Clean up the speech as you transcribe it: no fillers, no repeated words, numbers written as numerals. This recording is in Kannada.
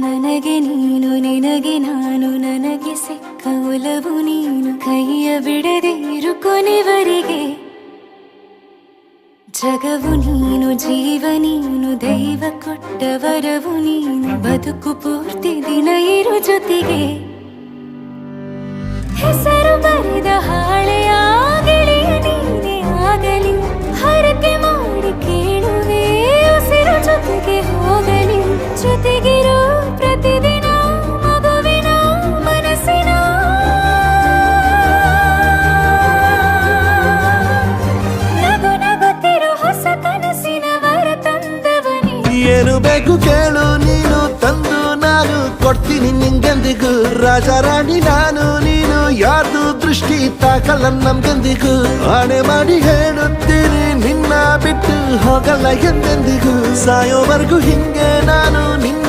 ನನಗೆ ನೀನು ನಿನಗೆ ನಾನು ನನಗೆ ಸಿಕ್ಕ ಒಲವು ನೀನು ಕೈಯ ಬಿಡದೆ ಇರು ಕೊನೆವರೆಗೆ ಜಗವು ನೀನು ಜೀವ ನೀನು ದೈವ ಕೊಟ್ಟ ವರವು ನೀನು ಬದುಕು ಪೂರ್ತಿ ದಿನ ಇರು ಜೊತೆಗೆ ಹೆಸರು ಬರೆದ ಹಾಳೆಯ ಗೆಳೆಯ ನೀನೇ ಆಗಲಿ ಹರಕೆ ಮಾಡಿ ಕೇಳುವೆ ಉಸಿರು ಜೊತೆಗೆ ಹೋಗಲಿ ಜೊತೆಗಿರೋ ಪ್ರತಿದಿನ ಮಗುವಿನ ಮನಸ್ಸಿನ ನಗು ನಗುತ್ತಿರೋ ಹೊಸ ಕನಸಿನ ವರ ತಂದವನೇ ಏನು ಬೇಕು ಕೇಳು ನೀನು ತಂದು ನಾನು ಕೊಡ್ತೀನಿ ನಿಂಗೆಂದಿಗೂ ರಾಜ ರಾಣಿ ನಾನು ನೀನು ಯಾರ್ದು ದೃಷ್ಟಿ ತಾಕಲ್ಲ ನಮ್ಗೆಂದಿಗೂ ಆಣೆ ಮಾಡಿ ಹೇಳುತ್ತೀನಿ ನಿನ್ನ ಬಿಟ್ಟು ಹೋಗಲ್ಲ ಎಂದೆಂದಿಗೂ ಸಾಯೋವರೆಗೂ ಹಿಂಗೆ ನಾನು ನಿನ್ನ